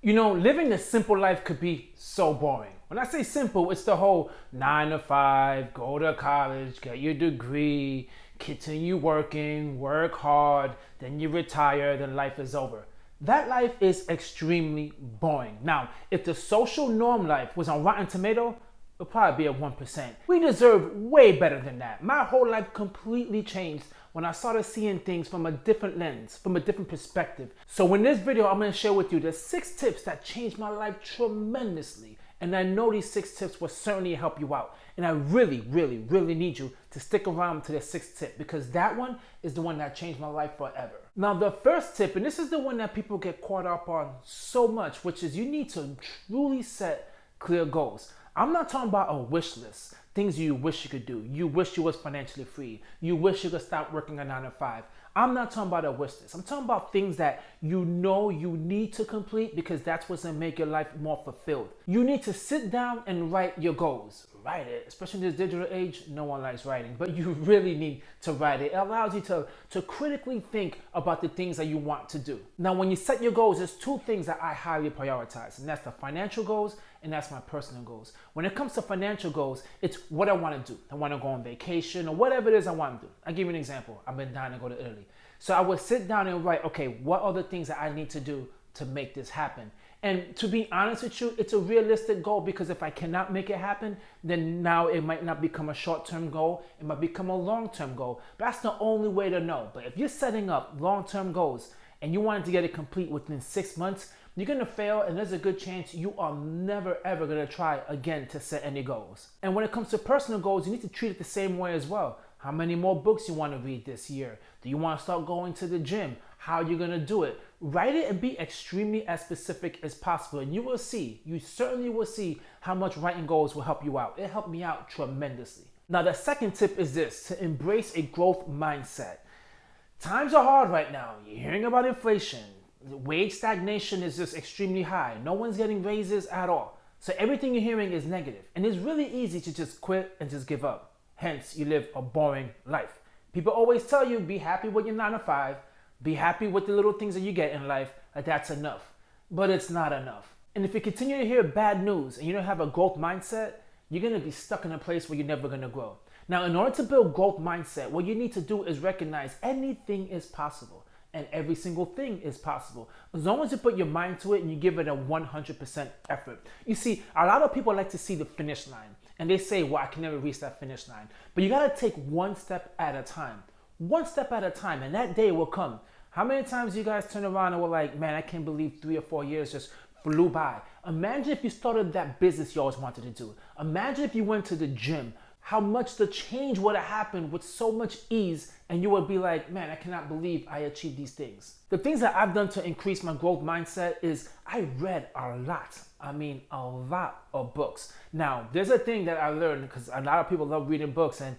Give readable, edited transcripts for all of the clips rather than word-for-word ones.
You know, living a simple life could be so boring. When I say simple, it's the whole 9 to 5, go to college, get your degree, continue working, work hard, then you retire, then life is over. That life is extremely boring. Now, if the social norm life was on Rotten Tomato, it'll probably be at 1%. We deserve way better than that. My whole life completely changed when I started seeing things from a different lens, from a different perspective. So in this video, I'm gonna share with you the 6 tips that changed my life tremendously. And I know these 6 tips will certainly help you out. And I really need you to stick around to the 6th tip, because that one is the one that changed my life forever. Now, the first tip, and this is the one that people get caught up on so much, which is you need to truly set clear goals. I'm not talking about a wish list, things you wish you could do. You wish you was financially free. You wish you could stop working a 9 to 5. I'm not talking about a wish list. I'm talking about things that you know you need to complete, because that's what's gonna make your life more fulfilled. You need to sit down and write your goals. Write it. Especially in this digital age, no one likes writing, but you really need to write it. It allows you to critically think about the things that you want to do. Now, when you set your goals, there's 2 things that I highly prioritize, and that's the financial goals and that's my personal goals. When it comes to financial goals, it's what I want to do. I want to go on vacation or whatever it is I want to do. I'll give you an example. I've been dying to go to Italy. So I would sit down and write, okay, what are the things that I need to do to make this happen? And to be honest with you, it's a realistic goal, because if I cannot make it happen, then now it might not become a short-term goal. It might become a long-term goal. But that's the only way to know. But if you're setting up long-term goals and you want to get it complete within 6 months, you're going to fail, and there's a good chance you are never ever going to try again to set any goals. And when it comes to personal goals, you need to treat it the same way as well. How many more books you want to read this year? Do you want to start going to the gym? How are you going to do it? Write it and be extremely as specific as possible, and you will see, you certainly will see how much writing goals will help you out. It helped me out tremendously. Now, the second tip is this: to embrace a growth mindset. Times are hard right now. You're hearing about inflation. The wage stagnation is just extremely high. No one's getting raises at all. So everything you're hearing is negative. And it's really easy to just quit and just give up. Hence, you live a boring life. People always tell you, be happy with your 9 to 5. Be happy with the little things that you get in life. That's enough. But it's not enough. And if you continue to hear bad news and you don't have a growth mindset, you're going to be stuck in a place where you're never going to grow. Now, in order to build growth mindset, what you need to do is recognize anything is possible. And every single thing is possible, as long as you put your mind to it and you give it a 100% effort. You see, a lot of people like to see the finish line, and they say, well, I can never reach that finish line. But you gotta take one step at a time. One step at a time, and that day will come. How many times you guys turn around and were like, man, I can't believe 3 or 4 years just flew by. Imagine if you started that business you always wanted to do. Imagine if you went to the gym. How much the change would have happened with so much ease, and you would be like, man, I cannot believe I achieved these things. The things that I've done to increase my growth mindset is I read a lot. I mean, a lot of books. Now, there's a thing that I learned, because a lot of people love reading books, and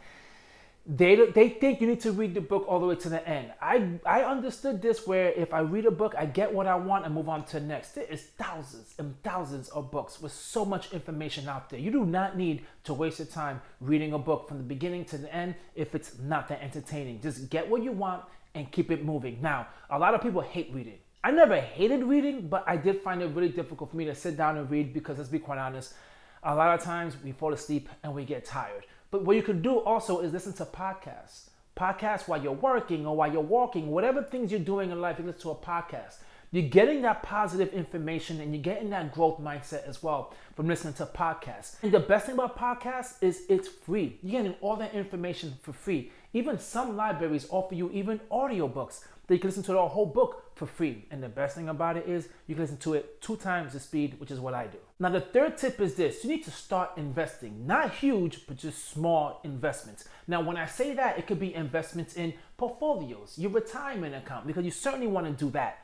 they think you need to read the book all the way to the end. I understood this, where if I read a book, I get what I want and move on to the next. There is thousands and thousands of books with so much information out there. You do not need to waste your time reading a book from the beginning to the end if it's not that entertaining. Just get what you want and keep it moving. Now, a lot of people hate reading. I never hated reading, but I did find it really difficult for me to sit down and read, because let's be quite honest, a lot of times we fall asleep and we get tired. But what you could do also is listen to podcasts. Podcasts while you're working or while you're walking, whatever things you're doing in life, you listen to a podcast. You're getting that positive information, and you're getting that growth mindset as well from listening to podcasts. And the best thing about podcasts is it's free. You're getting all that information for free. Even some libraries offer you even audiobooks that you can listen to the whole book for free. And the best thing about it is you can listen to it 2 times the speed, which is what I do. Now, the third tip is this: you need to start investing. Not huge, but just small investments. Now, when I say that, it could be investments in portfolios, your retirement account, because you certainly want to do that.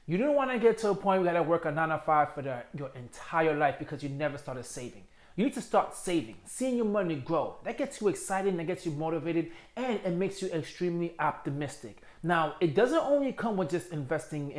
You don't want to get to a point where you got to work a 9 to 5 for your entire life because you never started saving. You need to start saving, seeing your money grow. That gets you excited, that gets you motivated, and it makes you extremely optimistic. Now, it doesn't only come with just investing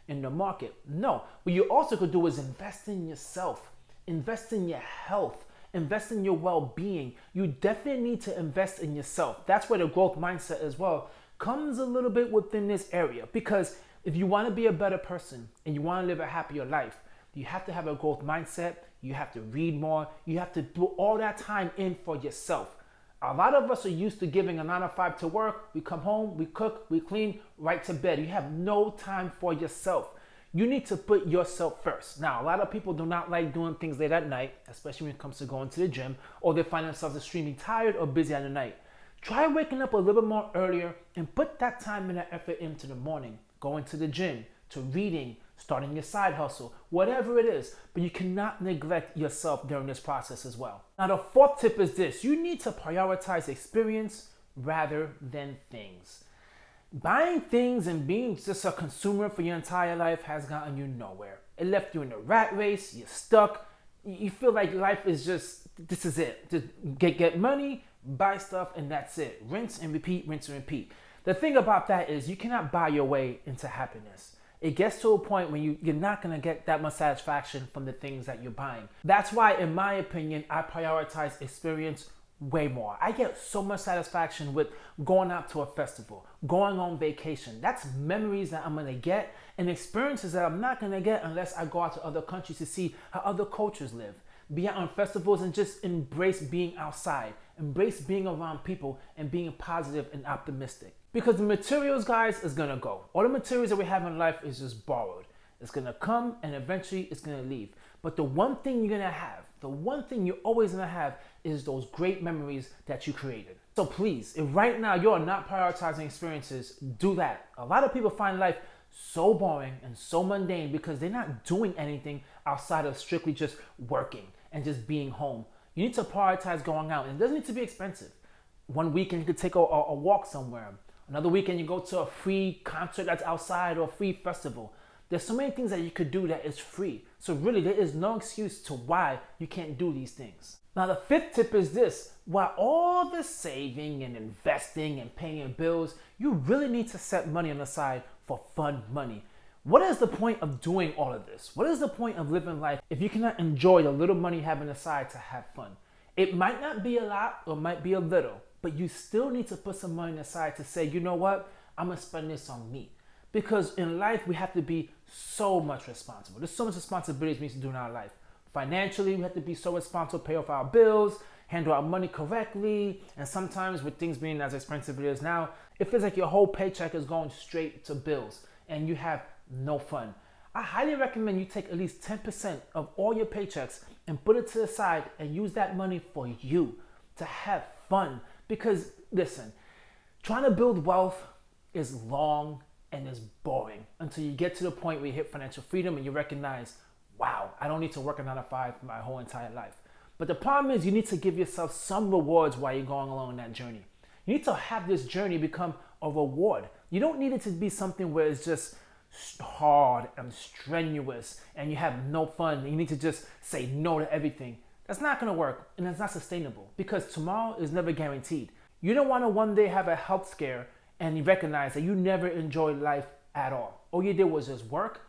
in the market. No, what you also could do is invest in yourself, invest in your health, invest in your well-being. You definitely need to invest in yourself. That's where the growth mindset as well comes a little bit within this area, because if you want to be a better person and you want to live a happier life, You have to have a growth mindset. You have to read more. You have to put all that time in for yourself. A lot of us are used to giving a 9 to 5 to work. We come home, we cook, we clean, right to bed. You have no time for yourself. You need to put yourself first. Now, a lot of people do not like doing things late at night, especially when it comes to going to the gym, or they find themselves extremely tired or busy at the night. Try waking up a little bit more earlier and put that time and that effort into the morning. Going to the gym, to reading, starting your side hustle, whatever it is. But you cannot neglect yourself during this process as well. Now, the fourth tip is this. You need to prioritize experience rather than things. Buying things and being just a consumer for your entire life has gotten you nowhere. It left you in a rat race. You're stuck. You feel like life is just, this is it. Just get money, buy stuff, and that's it. Rinse and repeat, rinse and repeat. The thing about that is you cannot buy your way into happiness. It gets to a point when you're not going to get that much satisfaction from the things that you're buying. That's why, in my opinion, I prioritize experience way more. I get so much satisfaction with going out to a festival, going on vacation. That's memories that I'm going to get and experiences that I'm not going to get unless I go out to other countries to see how other cultures live. Be out on festivals and just embrace being outside, embrace being around people and being positive and optimistic. Because the materials, guys, is gonna go. All the materials that we have in life is just borrowed. It's gonna come and eventually it's gonna leave. But the one thing you're gonna have, the one thing you're always gonna have is those great memories that you created. So please, if right now you're not prioritizing experiences, do that. A lot of people find life so boring and so mundane because they're not doing anything outside of strictly just working and just being home. You need to prioritize going out, and it doesn't need to be expensive. One weekend you could take a walk somewhere. Another weekend you go to a free concert that's outside or a free festival. There's so many things that you could do that is free. So really there is no excuse to why you can't do these things. Now the fifth tip is this. While all the saving and investing and paying your bills, you really need to set money on the side for fun money. What is the point of doing all of this? What is the point of living life if you cannot enjoy the little money you have on the side to have fun? It might not be a lot or it might be a little, but you still need to put some money aside to say, you know what, I'm gonna spend this on me. Because in life, we have to be so much responsible. There's so much responsibilities we need to do in our life. Financially, we have to be so responsible, pay off our bills, handle our money correctly. And sometimes with things being as expensive as it is now, it feels like your whole paycheck is going straight to bills and you have no fun. I highly recommend you take at least 10% of all your paychecks and put it to the side and use that money for you to have fun. Because listen, trying to build wealth is long and is boring until you get to the point where you hit financial freedom and you recognize, wow, I don't need to work a 9 to 5 my whole entire life. But the problem is you need to give yourself some rewards while you're going along that journey. You need to have this journey become a reward. You don't need it to be something where it's just hard and strenuous and you have no fun. You need to just say no to everything. That's not going to work and it's not sustainable because tomorrow is never guaranteed. You don't want to one day have a health scare and you recognize that you never enjoyed life at all. All you did was just work,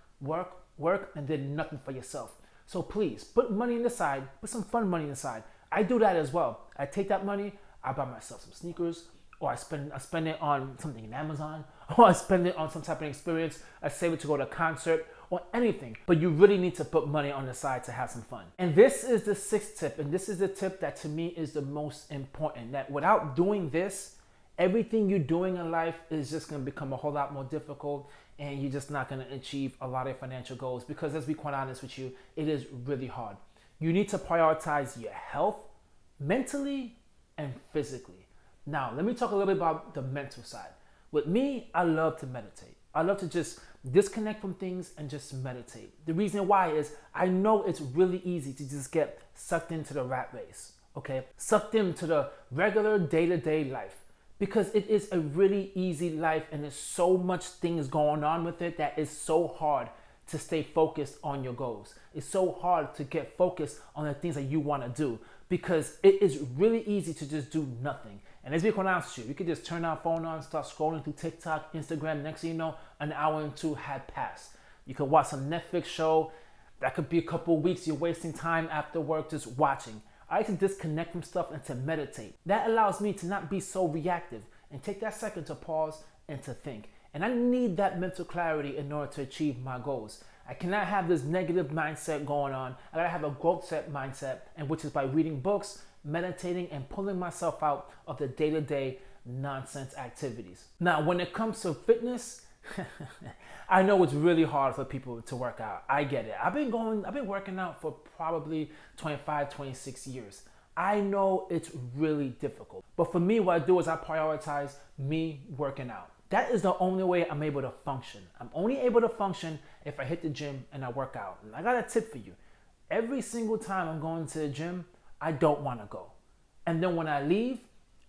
and did nothing for yourself. So please, put money on the side, put some fun money on the side. I do that as well. I take that money, I buy myself some sneakers, or I spend it on something in Amazon, or I spend it on some type of experience. I save it to go to a concert or anything. But you really need to put money on the side to have some fun. And this is the sixth tip, and this is the tip that to me is the most important. That without doing this, everything you're doing in life is just going to become a whole lot more difficult and you're just not going to achieve a lot of financial goals because let's be quite honest with you, it is really hard. You need to prioritize your health mentally and physically. Now, let me talk a little bit about the mental side. With me, I love to meditate. I love to just disconnect from things and just meditate. The reason why is I know it's really easy to just get sucked into the rat race, okay? Sucked into the regular day-to-day life. Because it is a really easy life and there's so much things going on with it that it's so hard to stay focused on your goals. It's so hard to get focused on the things that you want to do because it is really easy to just do nothing. And as we can honest with you, could just turn our phone on, start scrolling through TikTok, Instagram. Next thing you know, an hour and two had passed. You could watch some Netflix show. That could be a couple of weeks. You're wasting time after work just watching. I like to disconnect from stuff and to meditate. That allows me to not be so reactive and take that second to pause and to think. And I need that mental clarity in order to achieve my goals. I cannot have this negative mindset going on. I gotta have a growth set mindset, and which is by reading books, meditating, and pulling myself out of the day-to-day nonsense activities. Now, when it comes to fitness, I know it's really hard for people to work out. I get it. I've been working out for probably 25, 26 years. I know it's really difficult. But for me, what I do is I prioritize me working out. That is the only way I'm able to function. I'm only able to function if I hit the gym and I work out. And I got a tip for you. Every single time I'm going to the gym, I don't want to go. And then when I leave,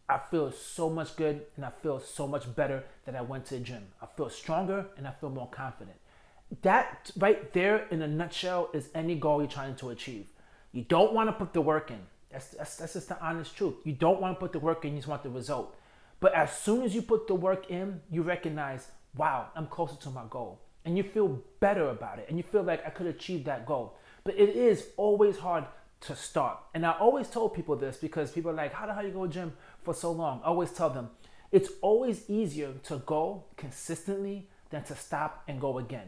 I feel so much good and I feel so much better that I went to the gym. I feel stronger and I feel more confident. That right there in a nutshell is any goal you're trying to achieve. You don't want to put the work in. That's just the honest truth. You don't want to put the work in, you just want the result. But as soon as you put the work in, you recognize, wow, I'm closer to my goal. And you feel better about it. And you feel like I could achieve that goal. But it is always hard to start. And I always told people this because people are like, how the hell you go to the gym for so long? I always tell them, it's always easier to go consistently than to stop and go again,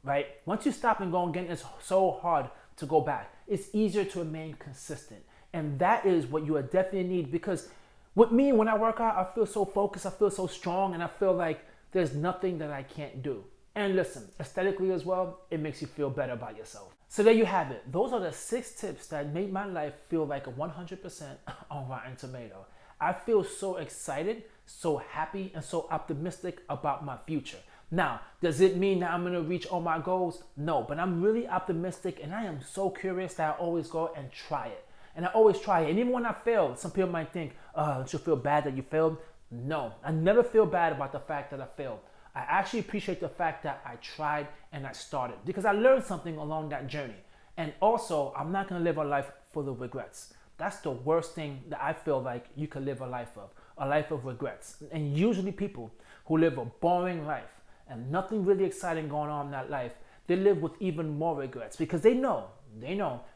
right? Once you stop and go again, it's so hard to go back. It's easier to remain consistent. And that is what you definitely need, because with me, when I work out, I feel so focused, I feel so strong, and I feel like there's nothing that I can't do. And listen, aesthetically as well, it makes you feel better about yourself. So there you have it. Those are the 6 tips that made my life feel like a 100% on Rotten Tomato. I feel so excited, so happy, and so optimistic about my future. Now, does it mean that I'm going to reach all my goals? No, but I'm really optimistic, and I am so curious that I always go and try it. And I always try it. And even when I fail, some people might think, don't you feel bad that you failed? No, I never feel bad about the fact that I failed. I actually appreciate the fact that I tried and I started, because I learned something along that journey. And also, I'm not going to live a life full of regrets. That's the worst thing that I feel like you can live a life of regrets. And usually people who live a boring life and nothing really exciting going on in that life, they live with even more regrets, because they know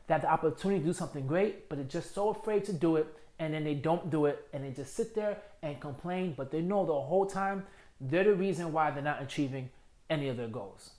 that the opportunity to do something great, but they're just so afraid to do it, and then they don't do it, and they just sit there and complain, but they know the whole time they're the reason why they're not achieving any of their goals.